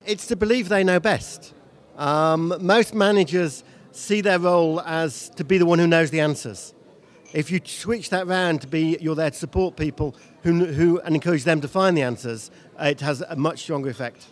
It's to believe they know best. Most managers see their role as to be the one who knows the answers. If you switch that round to be you're there to support people who and encourage them to find the answers, it has a much stronger effect.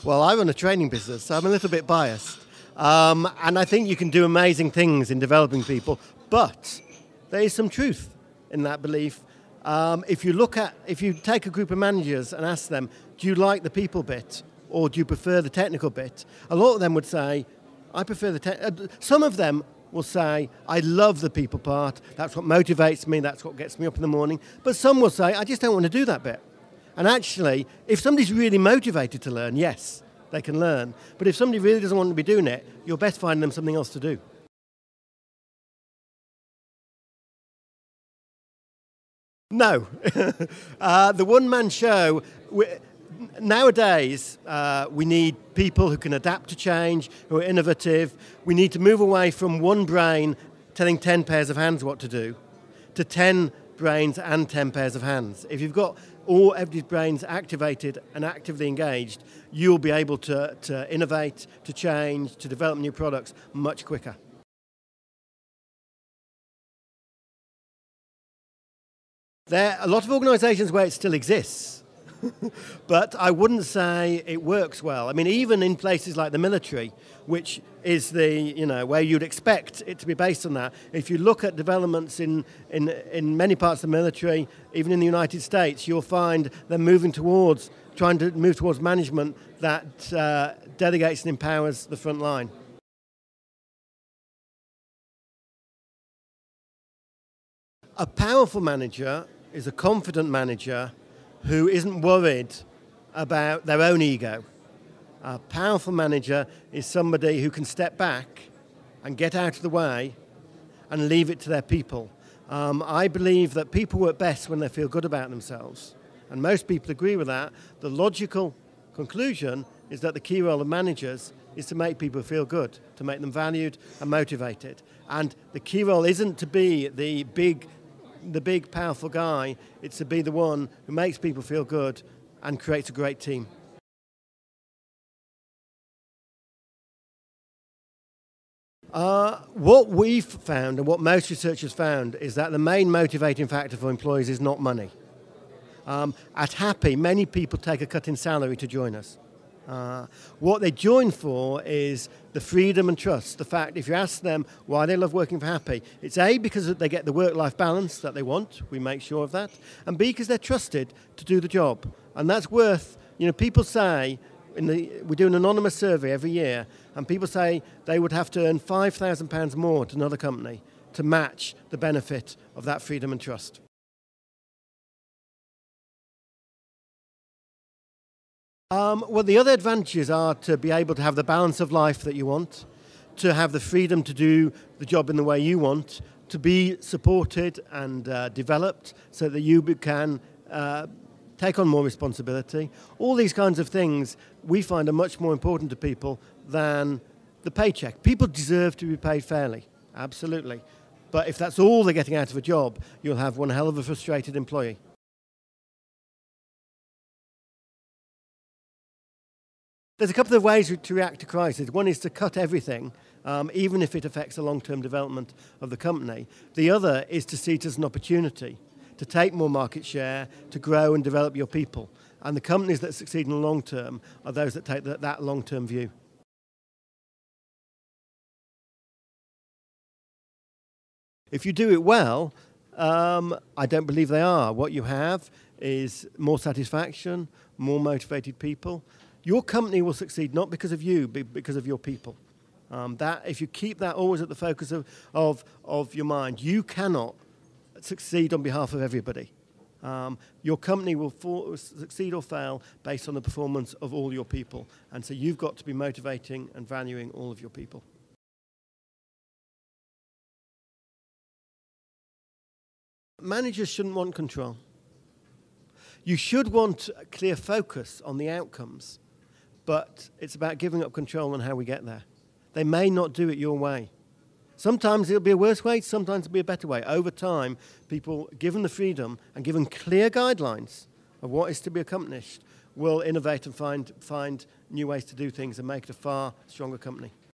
Well, I run a training business, so I'm a little bit biased. And I think you can do amazing things in developing people, but there is some truth in that belief. If you take a group of managers and ask them, do you like the people bit or do you prefer the technical bit? A lot of them would say, I prefer the some of them will say, I love the people part, that's what motivates me, that's what gets me up in the morning. But some will say, I just don't want to do that bit. And actually, if somebody's really motivated to learn, yes, they can learn. But if somebody really doesn't want to be doing it, you're best finding them something else to do. No. The one-man show, nowadays, we need people who can adapt to change, who are innovative. We need to move away from one brain telling 10 pairs of hands what to do to 10 brains and 10 pairs of hands. If you've got all everybody's brains activated and actively engaged, you'll be able to innovate, to change, to develop new products much quicker. There are a lot of organisations where it still exists, but I wouldn't say it works well. I mean, even in places like the military, which is where you'd expect it to be based on that. If you look at developments in many parts of the military, even in the United States, you'll find them trying to move towards management that delegates and empowers the front line. A powerful manager is a confident manager who isn't worried about their own ego. A powerful manager is somebody who can step back and get out of the way and leave it to their people. I believe that people work best when they feel good about themselves. And most people agree with that. The logical conclusion is that the key role of managers is to make people feel good, to make them valued and motivated. And the key role isn't to be the big, powerful guy. It's to be the one who makes people feel good and creates a great team. What we've found and what most researchers found is that the main motivating factor for employees is not money. At Happy, many people take a cut in salary to join us. What they join for is the freedom and trust. The fact, if you ask them why they love working for Happy, it's A, because they get the work-life balance that they want, we make sure of that, and B, because they're trusted to do the job. And that's worth, people say, we do an anonymous survey every year, and people say they would have to earn £5,000 more to another company to match the benefit of that freedom and trust. Well, the other advantages are to be able to have the balance of life that you want, to have the freedom to do the job in the way you want, to be supported and developed so that you can take on more responsibility. All these kinds of things we find are much more important to people than the paycheck. People deserve to be paid fairly, absolutely. But if that's all they're getting out of a job, you'll have one hell of a frustrated employee. There's a couple of ways to react to crisis. One is to cut everything, even if it affects the long-term development of the company. The other is to see it as an opportunity to take more market share, to grow and develop your people. And the companies that succeed in the long term are those that take that long-term view. If you do it well, I don't believe they are. What you have is more satisfaction, more motivated people. Your company will succeed not because of you, but because of your people. If you keep that always at the focus of your mind, you cannot succeed on behalf of everybody. Your company will succeed or fail based on the performance of all your people. And so you've got to be motivating and valuing all of your people. Managers shouldn't want control. You should want a clear focus on the outcomes, but it's about giving up control on how we get there. They may not do it your way. Sometimes it'll be a worse way, sometimes it'll be a better way. Over time, people, given the freedom and given clear guidelines of what is to be accomplished, will innovate and find new ways to do things and make it a far stronger company.